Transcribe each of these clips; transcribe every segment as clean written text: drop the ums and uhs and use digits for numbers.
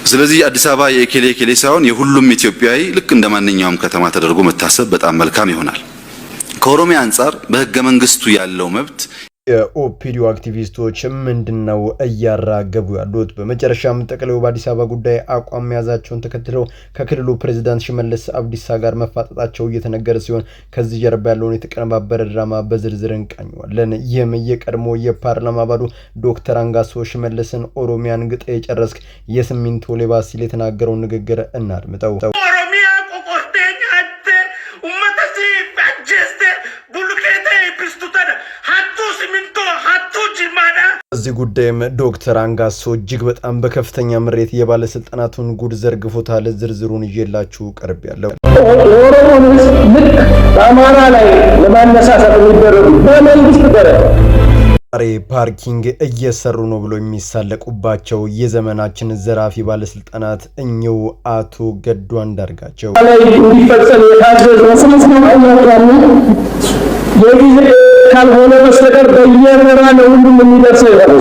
ስለዚህ አዲስ አበባ የኬሌ ሳይሆን የሁሉም ኢትዮጵያዊ ልክ እንደማንኛውም ከተማ ተደርጎ መታሰብ በጣም መልካም ይሆናል። ከኦሮሚያ አንፃር በህገ መንግስቱ ያለው መብት የኦፒዲዮ አክቲቪስቶች ምንድነው እያራገቡ ያሉት? በመጨረሻም ጠቅላዩ በአዲስ አበባ ጉዳይ አቋም መያዛቸውን ተከትለው ከክልሉ ፕሬዝዳንት ሽመልስ አብዲሳ ጋር መፋጠጣቸው እየተነገረ ሲሆን ከዚህ ጀርባ ያለውን የተቀነባበረ ድራማ በዝርዝር እንቃኘዋለን። ይህም የቀድሞ የፓርላማ አባሉ ዶክተር አንጋሶ ሽመልስን ኦሮሚያን ግጤ የጨረስክ የሲሚንቶ ሌባ ሲል የተናገረውን ንግግር እናድምጠው። እዚህ ጉዳይም ዶክተር አንጋሶ እጅግ በጣም በከፍተኛ ምሬት የባለስልጣናቱን ጉድ ዘርግፎታል። ዝርዝሩን ይዤላችሁ ቀርብ ያለው ኦሮሞንስ ልክ በአማራ ላይ ለማነሳሳት የሚደረጉ በመንግስት ደረጃ ዛሬ ፓርኪንግ እየሰሩ ነው ብሎ የሚሳለቁባቸው የዘመናችን ዘራፊ ባለስልጣናት እኚሁ አቶ ገዱ አንዳርጋቸው ላይ እንዲፈጸም የታዘዘው የጊዜ ካልሆነ በስተቀር በየመራ ነው ሁሉም የሚደርሰው ይላል።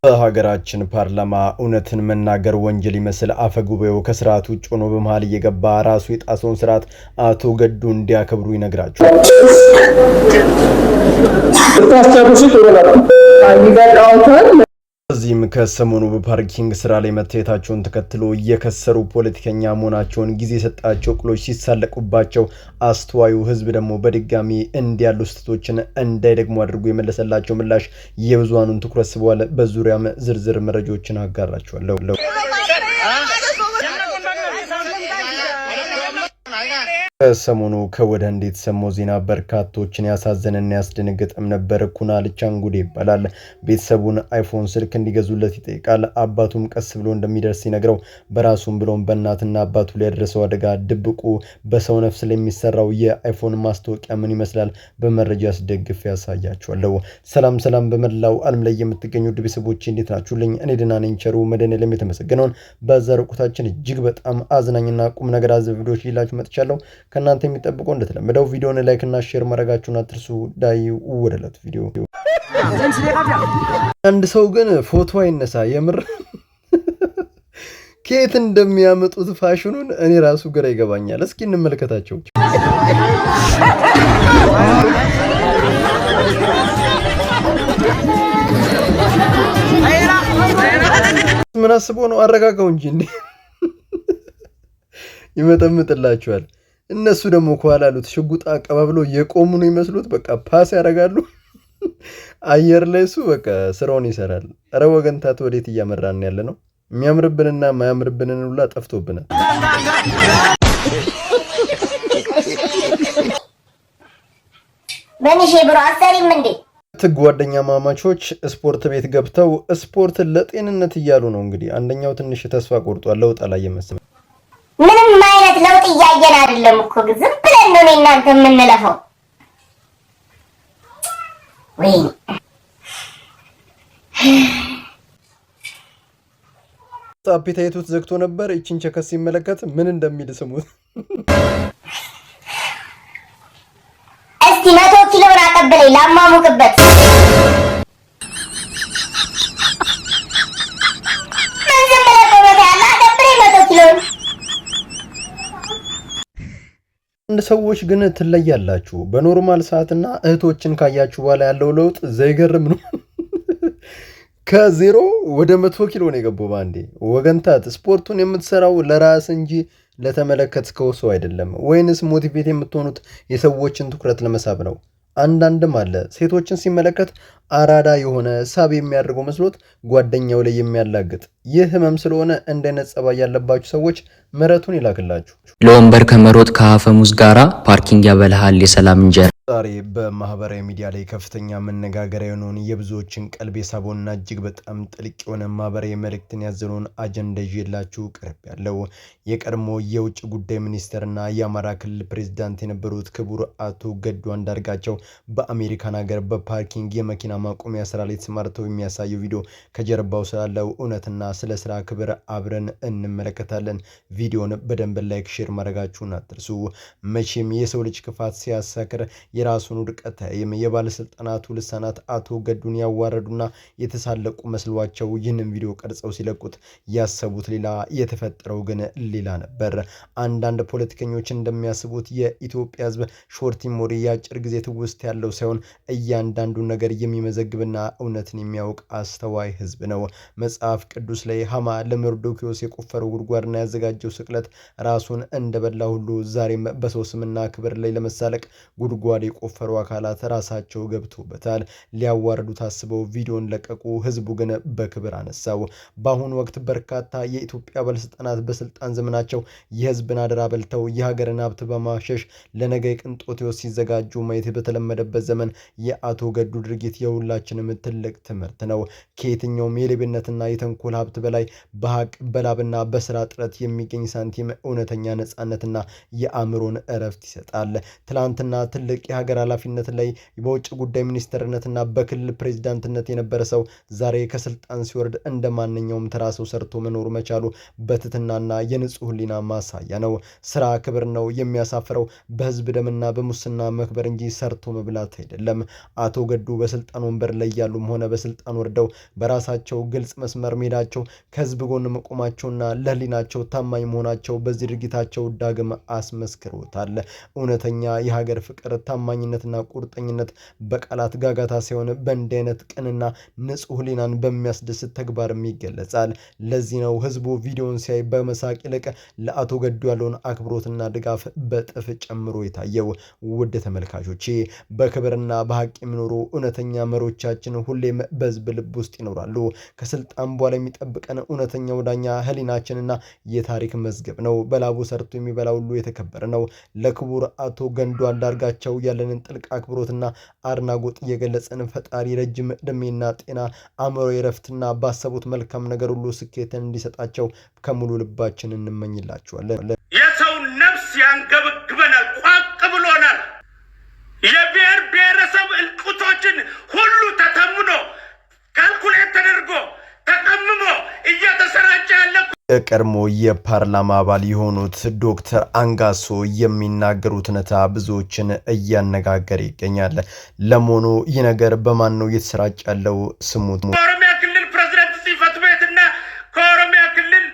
በሀገራችን ፓርላማ እውነትን መናገር ወንጀል ይመስል አፈጉባኤው ከስርዓት ውጭ ሆኖ በመሃል እየገባ ራሱ የጣሰውን ስርዓት አቶ ገዱ እንዲያከብሩ ይነግራቸዋል። እዚህም ከሰሞኑ በፓርኪንግ ስራ ላይ መታየታቸውን ተከትሎ እየከሰሩ ፖለቲከኛ መሆናቸውን ጊዜ የሰጣቸው ቅሎች ሲሳለቁባቸው አስተዋዩ ህዝብ ደግሞ በድጋሚ እንዲያሉ ስህተቶችን እንዳይደግሙ አድርጎ የመለሰላቸው ምላሽ የብዙሃኑን ትኩረት ስቧል። በዙሪያም ዝርዝር መረጃዎችን አጋራቸዋለሁ። ሰሞኑ ከወደ እንዴት ሰሞኑ ዜና በርካቶችን ያሳዘነና ያስደነገጠም ነበር። ኩናል ቻንጉዴ ይባላል። ቤተሰቡን አይፎን ስልክ እንዲገዙለት ይጠይቃል። አባቱም ቀስ ብሎ እንደሚደርስ ይነግረው በራሱም ብሎም በእናትና አባቱ ላይ ያደረሰው አደጋ ድብቁ በሰው ነፍስ ላይ የሚሰራው የአይፎን ማስታወቂያ ምን ይመስላል? በመረጃ አስደግፍ ያሳያችኋለሁ። ሰላም በመላው ዓለም ላይ የምትገኙ ውድ ቤተሰቦቼ እንዴት ናችሁልኝ? እኔ ደህና ነኝ። ቸሩ መድኃኔዓለም የተመሰገነውን በዛሬው ቆይታችን እጅግ በጣም አዝናኝና ቁም ነገር አዘል ቪዲዮዎች ይላችሁ መጥቻለሁ። ከናንተ የሚጠብቀው እንደተለመደው ቪዲዮውን ላይክ እና ሼር ማድረጋችሁን አትርሱ። ዳይ ወደለት ቪዲዮ። አንድ ሰው ግን ፎቶ አይነሳ የምር ከየት እንደሚያመጡት ፋሽኑን እኔ ራሱ ግራ ይገባኛል። እስኪ እንመልከታቸው። ምን አስቦ ነው? አረጋጋው እንጂ እንዴ ይመጠምጥላችኋል። እነሱ ደግሞ ከኋላ ያሉት ሽጉጥ አቀባብሎ የቆሙ ነው ይመስሉት። በቃ ፓስ ያደርጋሉ አየር ላይ እሱ በቃ ስራውን ይሰራል። ኧረ ወገንታት ወዴት እያመራን ያለ ነው? የሚያምርብንና ማያምርብንን ሁላ ጠፍቶብናል። በንሼ ብሮ አሰሪም እንዴ ጓደኛ ማማቾች ስፖርት ቤት ገብተው ስፖርት ለጤንነት እያሉ ነው። እንግዲህ አንደኛው ትንሽ ተስፋ ቆርጧል። ለውጥ አላየመስም። ምንም አይነት ለውጥ እያየን አይደለም እኮ ዝም ብለን ነው እናንተ የምንለፈው። ወይ አፒታይቱት ዘግቶ ነበር። እቺን ቸከስ ሲመለከት ምን እንደሚል ስሙት እስቲ 100 ኪሎ አቀበለኝ ላማሙቅበት። አንድ ሰዎች ግን ትለያላችሁ። በኖርማል ሰዓትና እህቶችን ካያችሁ በኋላ ያለው ለውጥ ዘይገርም ነው። ከዜሮ ወደ 100 ኪሎ ነው የገባው ባንዴ። ወገንታት ስፖርቱን የምትሰራው ለራስ እንጂ ለተመለከትከው ሰው አይደለም። ወይንስ ሞቲቬት የምትሆኑት የሰዎችን ትኩረት ለመሳብ ነው? አንዳንድም አለ ሴቶችን ሲመለከት አራዳ የሆነ ሳብ የሚያደርገው መስሎት ጓደኛው ላይ የሚያላግጥ። ይህ ህመም ስለሆነ እንደነጽ ጸባይ ያለባችሁ ሰዎች ምረቱን ይላክላችሁ። ለወንበር ከመሮጥ ከአፈሙዝ ጋራ ፓርኪንግ ያበልሃል የሰላም እንጀራ። ዛሬ በማህበራዊ ሚዲያ ላይ ከፍተኛ መነጋገሪያ የሆነውን የብዙዎችን ቀልብ የሳበውና እጅግ በጣም ጥልቅ የሆነ ማህበራዊ መልእክትን ያዘለውን አጀንዳ ይዤላችሁ ቀርቤያለሁ። የቀድሞ የውጭ ጉዳይ ሚኒስትርና የአማራ ክልል ፕሬዝዳንት የነበሩት ክቡር አቶ ገዱ አንዳርጋቸው በአሜሪካን ሀገር በፓርኪንግ የመኪና ማቆሚያ ስራ ላይ ተሰማርተው የሚያሳየው ቪዲዮ ከጀርባው ስላለው እውነትና ስለ ስራ ክብር አብረን እንመለከታለን። ቪዲዮን በደንብ ላይክ ሼር ማድረጋችሁን አትርሱ። መቼም የሰው ልጅ ክፋት ሲያሳክር የራሱን ውድቀት የባለስልጣናቱ ልሳናት አቶ ገዱን ያዋረዱና የተሳለቁ መስሏቸው ይህንን ቪዲዮ ቀርጸው ሲለቁት ያሰቡት ሌላ የተፈጠረው ግን ሌላ ነበር። አንዳንድ ፖለቲከኞች እንደሚያስቡት የኢትዮጵያ ሕዝብ ሾርት ሜሞሪ የአጭር ጊዜ ትውስት ያለው ሳይሆን እያንዳንዱን ነገር የሚመዘግብና እውነትን የሚያውቅ አስተዋይ ሕዝብ ነው። መጽሐፍ ቅዱስ ላይ ሐማ ለመርዶክዮስ የቆፈረው ጉድጓድና ያዘጋጀው ስቅለት ራሱን እንደበላ ሁሉ ዛሬም በሰው ስምና ክብር ላይ ለመሳለቅ ጉድጓድ የቆፈሩ አካላት ራሳቸው ገብቶበታል። ሊያዋርዱ ታስበው ቪዲዮን ለቀቁ። ሕዝቡ ግን በክብር አነሳው። በአሁኑ ወቅት በርካታ የኢትዮጵያ ባለስልጣናት በስልጣን ዘመናቸው የህዝብን አደራ በልተው የሀገርን ሀብት በማሸሽ ለነገ ቅንጦት ሲዘጋጁ ማየት በተለመደበት ዘመን የአቶ ገዱ ድርጊት የሁላችንም ትልቅ ትምህርት ነው። ከየትኛውም የሌብነትና የተንኮል ሀብት በላይ በሀቅ በላብና በስራ ጥረት የሚገኝ ሳንቲም እውነተኛ ነጻነትና የአእምሮን እረፍት ይሰጣል። ትላንትና ትልቅ የሀገር ኃላፊነት ላይ በውጭ ጉዳይ ሚኒስትርነትና በክልል ፕሬዝዳንትነት የነበረ ሰው ዛሬ ከስልጣን ሲወርድ እንደ ማንኛውም ተራ ሰው ሰርቶ መኖር መቻሉ በትትናና የንጹህ ህሊና ማሳያ ነው። ስራ ክብር ነው። የሚያሳፍረው በህዝብ ደምና በሙስና መክበር እንጂ ሰርቶ መብላት አይደለም። አቶ ገዱ በስልጣን ወንበር ላይ ያሉም ሆነ በስልጣን ወርደው በራሳቸው ግልጽ መስመር መሄዳቸው ከህዝብ ጎን መቆማቸውና ለህሊናቸው ታማኝ መሆናቸው በዚህ ድርጊታቸው ዳግም አስመስክሮታል። እውነተኛ የሀገር ፍቅር፣ ታማኝነትና ቁርጠኝነት በቃላት ጋጋታ ሳይሆን በእንዲህ አይነት ቅንና ንጹህ ህሊናን በሚያስደስት ተግባርም ይገለጻል። ለዚህ ነው ህዝቡ ቪዲዮን ሲያይ በመሳቅ ይልቅ ለአቶ ገዱ ያለውን አክብሮትና ድጋፍ በጥፍ ጨምሮ የታየው። ውድ ተመልካቾቼ በክብርና በሀቅ የሚኖሩ እውነተኛ መሪዎቻችን ሁሌም በህዝብ ልብ ውስጥ ይኖራሉ። ከስልጣን በኋላ የሚጠብቀን እውነተኛው ዳኛ ህሊናችንና የታሪክ መዝገብ ነው። በላቡ ሰርቶ የሚበላ ሁሉ የተከበረ ነው። ለክቡር አቶ ገዱ አንዳርጋቸው ያለንን ጥልቅ አክብሮትና አድናቆት እየገለጸን ፈጣሪ ረጅም ዕድሜና ጤና፣ አእምሮ የረፍትና ባሰቡት መልካም ነገር ሁሉ ስኬትን እንዲሰጣቸው ከሙሉ ልባችን እንመኝላቸዋለን። የሰው ነፍስ ያንገበግበናል፣ ቋቅ ብሎናል። የብሔር ብሔረሰብ እልቁቶችን ሁሉ ተተምኖ ካልኩሌት ተደርጎ ተቀምሞ እየተሰራጨ ያለ የቀድሞ የፓርላማ አባል የሆኑት ዶክተር አንጋሶ የሚናገሩት ነታ ብዙዎችን እያነጋገረ ይገኛል። ለመሆኑ ይህ ነገር በማን ነው እየተሰራጨ ያለው? ስሙት። ከኦሮሚያ ክልል ፕሬዝዳንት ጽሕፈት ቤትና ከኦሮሚያ ክልል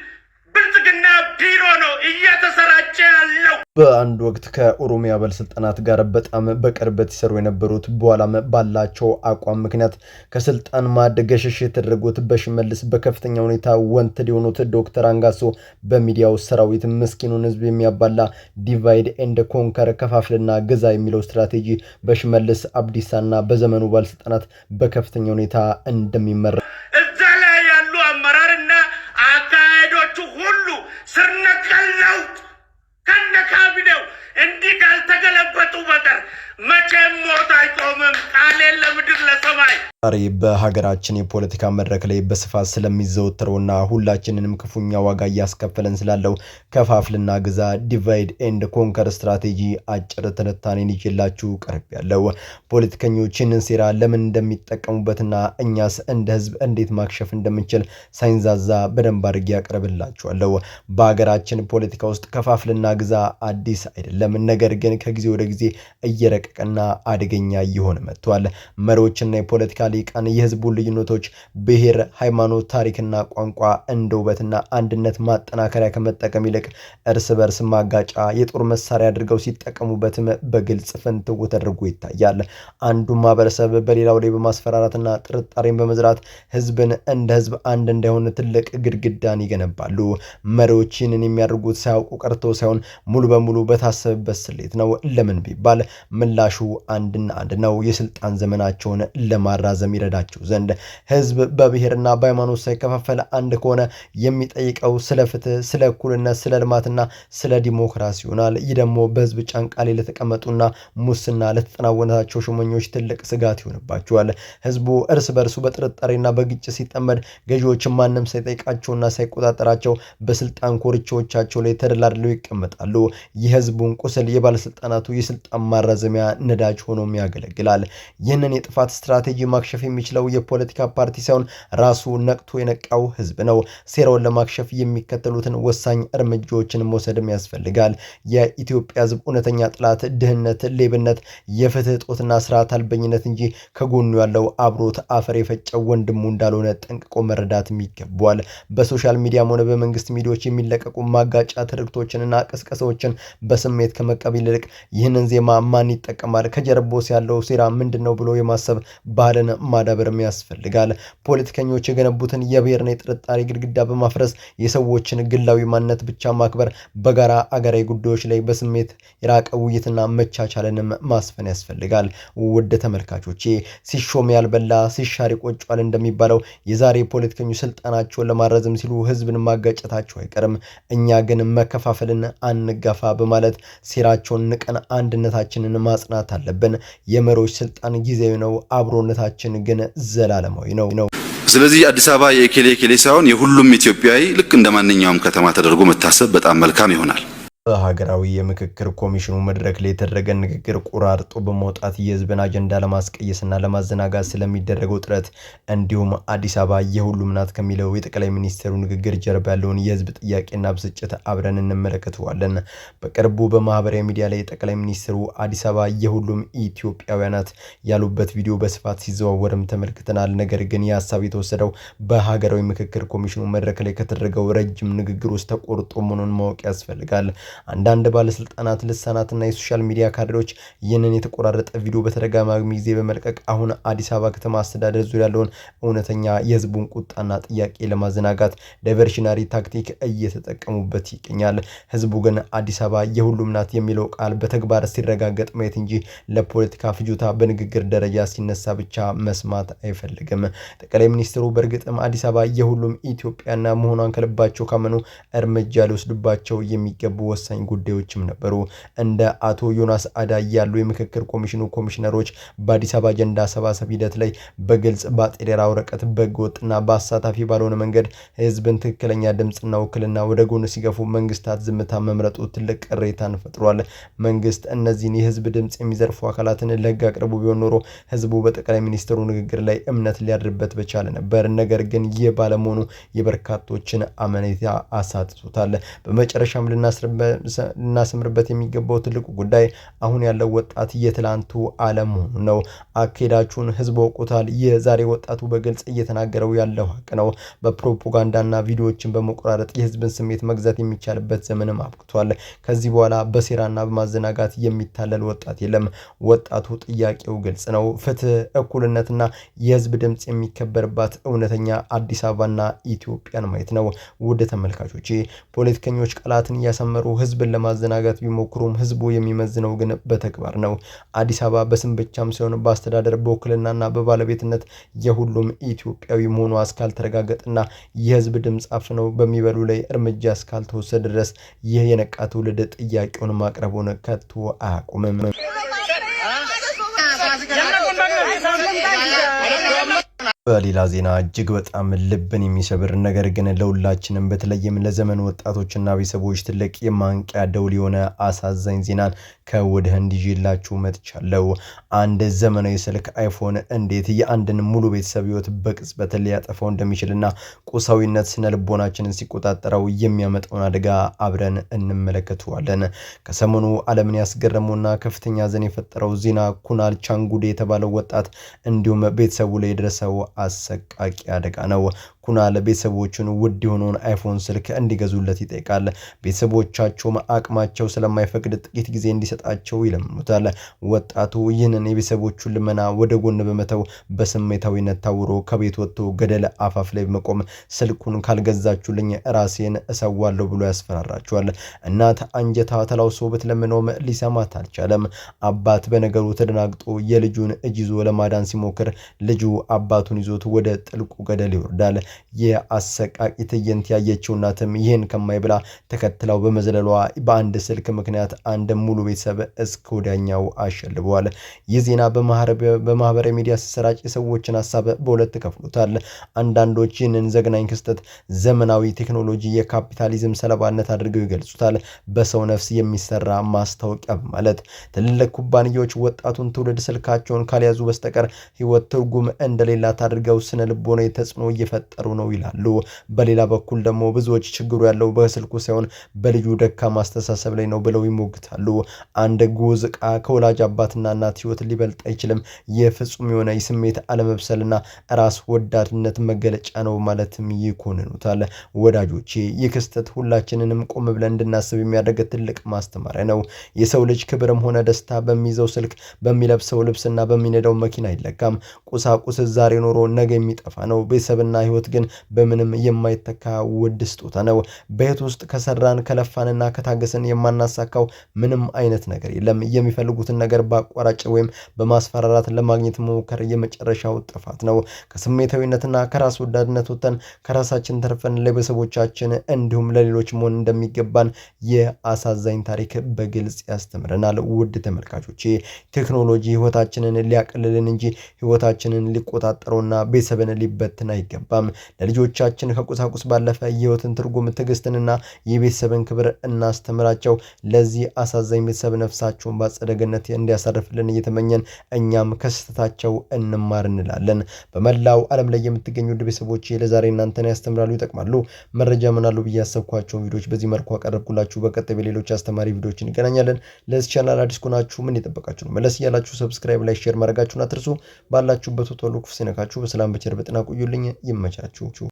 ብልጽግና ቢሮ ነው እየተሰራጨ ያለው። በአንድ ወቅት ከኦሮሚያ ባለስልጣናት ጋር በጣም በቅርበት ሲሰሩ የነበሩት በኋላም ባላቸው አቋም ምክንያት ከስልጣን ማዕድ ገሸሽ የተደረጉት በሽመልስ በከፍተኛ ሁኔታ ወንትድ የሆኑት ዶክተር አንጋሶ በሚዲያው ሰራዊት ምስኪኑን ህዝብ የሚያባላ ዲቫይድ ኤንድ ኮንከር ከፋፍልና ግዛ የሚለው ስትራቴጂ በሽመልስ አብዲሳና በዘመኑ ባለስልጣናት በከፍተኛ ሁኔታ እንደሚመራ እዛ ላይ ያሉ አመራርና አካሄዶቹ ሁሉ ስር ነቀል ለውጥ ከነ ካቢኔው እንዲህ ካልተገለበጡ በቀር መቼም ሞት አይቆምም። ቃሌን ለምድር ለሰማይ። ዛሬ በሀገራችን የፖለቲካ መድረክ ላይ በስፋት ስለሚዘወትረውና ሁላችንንም ክፉኛ ዋጋ እያስከፈለን ስላለው ከፋፍልና ግዛ ዲቫይድ ኤንድ ኮንከር ስትራቴጂ አጭር ትንታኔን ይዤላችሁ ቀርቤያለሁ። ፖለቲከኞች ይህንን ሴራ ለምን እንደሚጠቀሙበትና እኛስ እንደ ህዝብ እንዴት ማክሸፍ እንደምንችል ሳይንዛዛ በደንብ አድርጌ ያቀርብላችኋለሁ። በሀገራችን ፖለቲካ ውስጥ ከፋፍልና ግዛ አዲስ አይደለም። ነገር ግን ከጊዜ ወደ ጊዜ እየረቀቀና አደገኛ እየሆነ መጥቷል። መሪዎችና የፖለቲካ ሊቃን የህዝቡን ልዩነቶች ብሔር፣ ሃይማኖት፣ ታሪክና ቋንቋ እንደ ውበትና አንድነት ማጠናከሪያ ከመጠቀም ይልቅ እርስ በርስ ማጋጫ የጦር መሳሪያ አድርገው ሲጠቀሙበትም በግልጽ ፍንትው ተደርጎ ይታያል። አንዱ ማህበረሰብ በሌላው ላይ በማስፈራራትና ጥርጣሬን በመዝራት ህዝብን እንደ ህዝብ አንድ እንዳይሆን ትልቅ ግድግዳን ይገነባሉ። መሪዎች ይህንን የሚያደርጉት ሳያውቁ ቀርቶ ሳይሆን ሙሉ በሙሉ በታሰበበት ስሌት ነው። ለምን ቢባል ምላሹ አንድና አንድ ነው። የስልጣን ዘመናቸውን ለማራዘም ይረዳቸው ዘንድ ህዝብ በብሔርና በሃይማኖት ሳይከፋፈል አንድ ከሆነ የሚጠይቀው ስለ ፍትህ፣ ስለ እኩልነት፣ ስለ ልማትና ስለ ዲሞክራሲ ይሆናል። ይህ ደግሞ በህዝብ ጫንቃ ላይ ለተቀመጡና ሙስና ለተጠናወታቸው ሹመኞች ትልቅ ስጋት ይሆንባቸዋል። ህዝቡ እርስ በርሱ በጥርጣሬና በግጭት ሲጠመድ ገዢዎችን ማንም ሳይጠይቃቸውና ሳይቆጣጠራቸው በስልጣን ኮርቻዎቻቸው ላይ ተደላድለው ይቀመጣሉ። የህዝቡን ቁስል የባለስልጣናቱ የስልጣን ማራዘሚያ ነዳጅ ሆኖም ያገለግላል። ይህንን የጥፋት ስትራቴጂ ማክሸፍ ማክሸፍ የሚችለው የፖለቲካ ፓርቲ ሳይሆን ራሱ ነቅቶ የነቃው ህዝብ ነው። ሴራውን ለማክሸፍ የሚከተሉትን ወሳኝ እርምጃዎችን መውሰድም ያስፈልጋል። የኢትዮጵያ ህዝብ እውነተኛ ጥላት ድህነት፣ ሌብነት፣ የፍትህ እጦትና ስርዓት አልበኝነት እንጂ ከጎኑ ያለው አብሮት አፈር የፈጨው ወንድሙ እንዳልሆነ ጠንቅቆ መረዳትም ይገባዋል። በሶሻል ሚዲያም ሆነ በመንግስት ሚዲያዎች የሚለቀቁ ማጋጫ ትርክቶችንና ቅስቀሳዎችን በስሜት ከመቀበል ይልቅ ይህንን ዜማ ማን ይጠቀማል፣ ከጀርባው ያለው ሴራ ምንድነው ብሎ የማሰብ ባህልን ማዳበርም ያስፈልጋል። ፖለቲከኞች የገነቡትን የብሔርና የጥርጣሬ ግድግዳ በማፍረስ የሰዎችን ግላዊ ማንነት ብቻ ማክበር፣ በጋራ አገራዊ ጉዳዮች ላይ በስሜት የራቀ ውይይትና መቻቻልንም ማስፈን ያስፈልጋል። ውድ ተመልካቾቼ ሲሾም ያልበላ ሲሻር ይቆጫል እንደሚባለው የዛሬ ፖለቲከኞች ስልጣናቸውን ለማራዘም ሲሉ ህዝብን ማጋጨታቸው አይቀርም። እኛ ግን መከፋፈልን አንጋፋ በማለት ሴራቸውን ንቀን አንድነታችንን ማጽናት አለብን። የመሪዎች ስልጣን ጊዜያዊ ነው፣ አብሮነታችን ግን ዘላለማዊ ነው። ስለዚህ አዲስ አበባ የኬሌ ሳይሆን የሁሉም ኢትዮጵያዊ ልክ እንደማንኛውም ከተማ ተደርጎ መታሰብ በጣም መልካም ይሆናል። በሀገራዊ የምክክር ኮሚሽኑ መድረክ ላይ የተደረገ ንግግር ቆራርጦ በመውጣት የህዝብን አጀንዳ ለማስቀየስና ለማዘናጋት ስለሚደረገው ጥረት እንዲሁም አዲስ አበባ የሁሉም ናት ከሚለው የጠቅላይ ሚኒስትሩ ንግግር ጀርባ ያለውን የህዝብ ጥያቄና ብስጭት አብረን እንመለከተዋለን። በቅርቡ በማህበራዊ ሚዲያ ላይ ጠቅላይ ሚኒስትሩ አዲስ አበባ የሁሉም ኢትዮጵያውያን ናት ያሉበት ቪዲዮ በስፋት ሲዘዋወርም ተመልክተናል። ነገር ግን የሀሳብ የተወሰደው በሀገራዊ ምክክር ኮሚሽኑ መድረክ ላይ ከተደረገው ረጅም ንግግር ውስጥ ተቆርጦ መሆኑን ማወቅ ያስፈልጋል። አንዳንድ ባለስልጣናት፣ ልሳናትና የሶሻል ሚዲያ ካድሬዎች ይህንን የተቆራረጠ ቪዲዮ በተደጋጋሚ ጊዜ በመልቀቅ አሁን አዲስ አበባ ከተማ አስተዳደር ዙሪያ ያለውን እውነተኛ የህዝቡን ቁጣና ጥያቄ ለማዘናጋት ዳይቨርሽናሪ ታክቲክ እየተጠቀሙበት ይገኛል። ህዝቡ ግን አዲስ አበባ የሁሉም ናት የሚለው ቃል በተግባር ሲረጋገጥ ማየት እንጂ ለፖለቲካ ፍጆታ በንግግር ደረጃ ሲነሳ ብቻ መስማት አይፈልግም። ጠቅላይ ሚኒስትሩ በእርግጥም አዲስ አበባ የሁሉም ኢትዮጵያና መሆኗን ከልባቸው ካመኑ እርምጃ ሊወስዱባቸው የሚገቡ ወሳኝ ጉዳዮችም ነበሩ። እንደ አቶ ዮናስ አዳይ ያሉ የምክክር ኮሚሽኑ ኮሚሽነሮች በአዲስ አበባ አጀንዳ አሰባሰብ ሂደት ላይ በግልጽ በጤራ ወረቀት በህገወጥና በአሳታፊ ባልሆነ መንገድ ህዝብን ትክክለኛ ድምፅና ውክልና ወደ ጎን ሲገፉ መንግስታት ዝምታ መምረጡ ትልቅ ቅሬታን ፈጥሯል። መንግስት እነዚህን የህዝብ ድምፅ የሚዘርፉ አካላትን ለህግ አቅርቡ ቢሆን ኖሮ ህዝቡ በጠቅላይ ሚኒስትሩ ንግግር ላይ እምነት ሊያድርበት በቻለ ነበር። ነገር ግን ይህ ባለመሆኑ የበርካቶችን አመኔታ አሳጥቶታል። በመጨረሻም ልናስምርበት የሚገባው ትልቁ ጉዳይ አሁን ያለው ወጣት የትላንቱ አለመሆኑ ነው። አካሄዳችሁን ህዝብ አውቆታል። የዛሬ ወጣቱ በግልጽ እየተናገረው ያለው ሀቅ ነው። በፕሮፓጋንዳና ቪዲዮዎችን በመቆራረጥ የህዝብን ስሜት መግዛት የሚቻልበት ዘመንም አብቅቷል። ከዚህ በኋላ በሴራና በማዘናጋት የሚታለል ወጣት የለም። ወጣቱ ጥያቄው ግልጽ ነው። ፍትህ፣ እኩልነትና የህዝብ ድምፅ የሚከበርባት እውነተኛ አዲስ አበባና ኢትዮጵያን ማየት ነው። ውድ ተመልካቾቼ ፖለቲከኞች ቃላትን እያሰመሩ ህዝብን ለማዘናጋት ቢሞክሩም ህዝቡ የሚመዝነው ግን በተግባር ነው። አዲስ አበባ በስም ብቻም ሳይሆን በአስተዳደር በውክልናና በባለቤትነት የሁሉም ኢትዮጵያዊ መሆኗ እስካልተረጋገጠና የህዝብ ድምፅ አፍነው በሚበሉ ላይ እርምጃ እስካልተወሰደ ድረስ ይህ የነቃ ትውልድ ጥያቄውን ማቅረቡን ከቶ አያቆምም። በሌላ ዜና እጅግ በጣም ልብን የሚሰብር ነገር ግን ለሁላችንም በተለይም ለዘመን ወጣቶችና ቤተሰቦች ትልቅ የማንቂያ ደውል የሆነ አሳዛኝ ዜናን ከወዲህ እንዲላችሁ መጥቻለሁ። አንድ ዘመናዊ ስልክ አይፎን እንዴት የአንድን ሙሉ ቤተሰብ ህይወት በቅጽበት ሊያጠፋው እንደሚችልና ቁሳዊነት ስነ ልቦናችንን ሲቆጣጠረው የሚያመጣውን አደጋ አብረን እንመለከተዋለን። ከሰሞኑ ዓለምን ያስገረመውና ከፍተኛ ሐዘን የፈጠረው ዜና ኩናል ቻንጉዴ የተባለው ወጣት እንዲሁም ቤተሰቡ ላይ የደረሰው አሰቃቂ አደጋ ነው። ኩናል ቤተሰቦቹን ውድ የሆነውን አይፎን ስልክ እንዲገዙለት ይጠይቃል። ቤተሰቦቻቸውም አቅማቸው ስለማይፈቅድ ጥቂት ጊዜ እንዲሰጣቸው ይለምኑታል። ወጣቱ ይህንን የቤተሰቦቹን ልመና ወደ ጎን በመተው በስሜታዊነት ታውሮ ከቤት ወጥቶ ገደል አፋፍ ላይ በመቆም ስልኩን ካልገዛችሁልኝ ራሴን እሰዋለሁ ብሎ ያስፈራራቸዋል። እናት አንጀታ ተላውሶ ብትለምነውም ሊሰማት አልቻለም። አባት በነገሩ ተደናግጦ የልጁን እጅ ይዞ ለማዳን ሲሞክር ልጁ አባቱን ይዞት ወደ ጥልቁ ገደል ይወርዳል። የአሰቃቂ ትዕይንት ያየችው እናትም ይህን ከማይብላ ተከትለው በመዝለሏ በአንድ ስልክ ምክንያት አንድ ሙሉ ቤተሰብ እስከ ወዲያኛው አሸልበዋል። ይህ ዜና በማህበራዊ ሚዲያ ሲሰራጭ የሰዎችን ሀሳብ በሁለት ከፍሎታል። አንዳንዶች ይህንን ዘግናኝ ክስተት ዘመናዊ ቴክኖሎጂ የካፒታሊዝም ሰለባነት አድርገው ይገልጹታል። በሰው ነፍስ የሚሰራ ማስታወቂያ በማለት ትልልቅ ኩባንያዎች ወጣቱን ትውልድ ስልካቸውን ካልያዙ በስተቀር ህይወት ትርጉም እንደሌላት አድርገው ስነ ልቦናዊ ተጽዕኖ እየፈጠሩ ነው ይላሉ። በሌላ በኩል ደግሞ ብዙዎች ችግሩ ያለው በስልኩ ሳይሆን በልጁ ደካማ አስተሳሰብ ላይ ነው ብለው ይሞግታሉ። አንድ ጉዝ ዕቃ ከወላጅ አባትና እናት ህይወት ሊበልጥ አይችልም። የፍጹም የሆነ የስሜት አለመብሰልና ራስ ወዳድነት መገለጫ ነው ማለትም ይኮንኑታል። ወዳጆቼ ይህ ክስተት ሁላችንንም ቆም ብለን እንድናስብ የሚያደርግ ትልቅ ማስተማሪያ ነው። የሰው ልጅ ክብርም ሆነ ደስታ በሚይዘው ስልክ፣ በሚለብሰው ልብስና በሚነዳው መኪና አይለካም። ቁሳቁስ ዛሬ ኖሮ ነገ የሚጠፋ ነው። ቤተሰብና ህይወት ግን በምንም የማይተካ ውድ ስጦታ ነው። በህይወት ውስጥ ከሰራን ከለፋንና ከታገስን የማናሳካው ምንም አይነት ነገር የለም። የሚፈልጉትን ነገር በአቋራጭ ወይም በማስፈራራት ለማግኘት መሞከር የመጨረሻው ጥፋት ነው። ከስሜታዊነትና ከራስ ወዳድነት ወጥተን ከራሳችን ተርፈን ለቤተሰቦቻችን እንዲሁም ለሌሎች መሆን እንደሚገባን የአሳዛኝ ታሪክ በግልጽ ያስተምረናል። ውድ ተመልካቾቼ ቴክኖሎጂ ህይወታችንን ሊያቀልልን እንጂ ህይወታችንን ሊቆጣጠረውና ቤተሰብን ሊበትን አይገባም። ለልጆቻችን ከቁሳቁስ ባለፈ የህይወትን ትርጉም፣ ትዕግስትንና የቤተሰብን ክብር እናስተምራቸው። ለዚህ አሳዛኝ ቤተሰብ ነፍሳቸውን በአጸደ ገነት እንዲያሳርፍልን እየተመኘን እኛም ከስህተታቸው እንማር እንላለን። በመላው ዓለም ላይ የምትገኙ ውድ ቤተሰቦቼ ለዛሬ እናንተን ያስተምራሉ፣ ይጠቅማሉ፣ መረጃ ምናሉ ብዬ ያሰብኳቸውን ቪዲዮዎች በዚህ መልኩ አቀረብኩላችሁ። በቀጣይ በሌሎች አስተማሪ ቪዲዮዎች እንገናኛለን። ለዚህ ቻናል አዲስ ከሆናችሁ ምን እየጠበቃችሁ ነው? መለስ እያላችሁ ሰብስክራይብ፣ ላይክ፣ ሼር ማድረጋችሁን አትርሱ። ባላችሁበት ሁሉ ክፉ ሲነካችሁ በሰላም በቸር በጤና ቆዩልኝ። ይመቻችሁ።